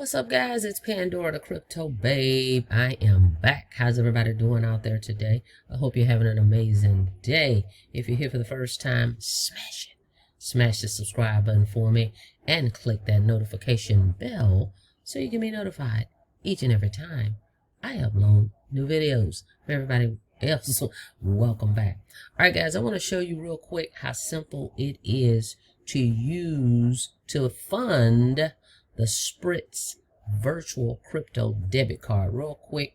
What's up, guys? It's Pandora the Cryptobabe. I am back. How's everybody doing out there today? I hope you're having an amazing day. If you're here for the first time, smash it. Smash the subscribe button for me and click that notification bell so you can be notified each and every time I upload new videos. For everybody else, welcome back. All right, guys, I want to show you real quick how simple it is to use to fund the Spritz virtual crypto debit card. Real quick,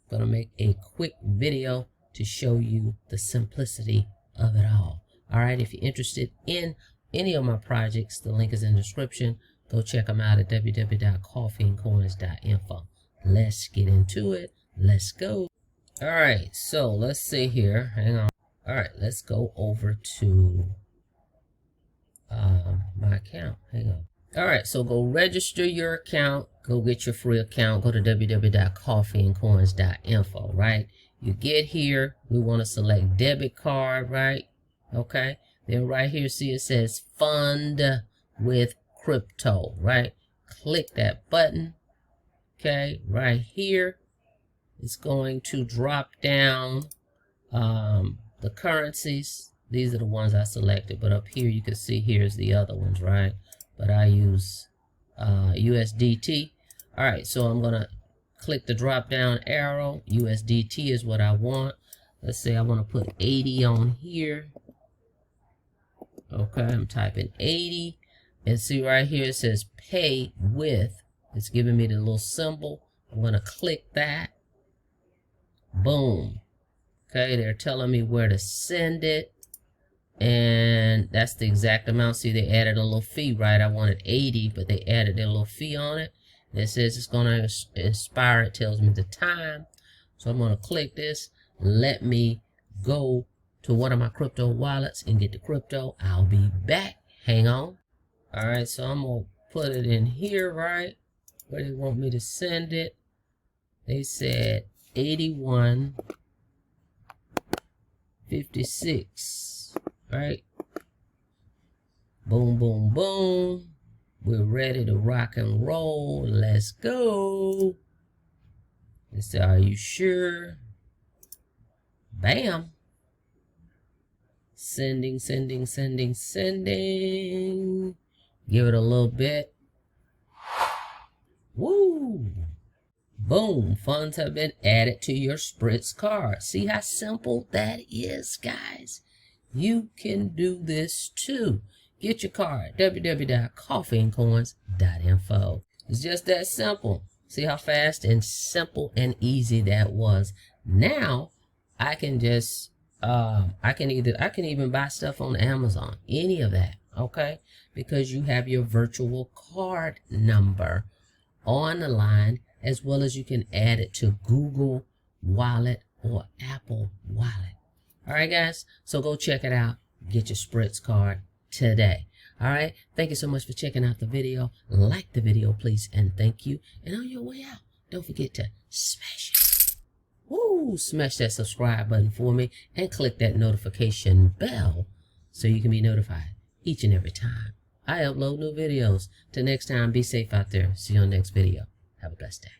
gonna make a quick video to show you the simplicity of it all. All right, if you're interested in any of my projects, the link is in the description. Go check them out at www.coffeeandcoins.info. Let's get into it. Let's go. All right, so let's see here. Hang on. All right, let's go over to my account. Hang on. All right, so go register your account. Go get your free account. Go to www.coffeeandcoins.info, right? You get here. We want to select debit card, right? Okay. Then right here, see it says fund with crypto, right? Click that button. Okay, right here. It's going to drop down the currencies. These are the ones I selected, but up here you can see here's the other ones, right? But I use USDT. All right, so I'm gonna click the drop down arrow. USDT is what I want. Let's say I want to put 80 on here. Okay, I'm typing 80, and see right here it says pay with. It's giving me the little symbol. I'm gonna click that. Boom. Okay, they're telling me where to send it. And that's the exact amount. See, they added a little fee, right? I wanted 80, but they added their little fee on it. And it says it's going to expire. It tells me the time. So I'm going to click this. Let me go to one of my crypto wallets and get the crypto. I'll be back. Hang on. All right, so I'm going to put it in here, right? Where they want me to send it. They said 81.56. Right, boom, boom, boom. We're ready to rock and roll. Let's go. They say, are you sure? Bam. Sending, sending, sending, sending. Give it a little bit. Woo. Boom. Funds have been added to your Spritz card. See how simple that is, guys? You can do this too. Get your card, www.coffeeandcoins.info. It's just that simple. See how fast and simple and easy that was. Now I can just I can even buy stuff on Amazon, any of that, okay? Because you have your virtual card number on the line, as well as you can add it to Google Wallet or Apple Wallet. All right, guys, so go check it out. Get your Spritz card today. All right, thank you so much for checking out the video. Like the video, please, and thank you. And on your way out, don't forget to smash it. Woo, smash that subscribe button for me and click that notification bell so you can be notified each and every time I upload new videos. Till next time, be safe out there. See you on the next video. Have a blessed day.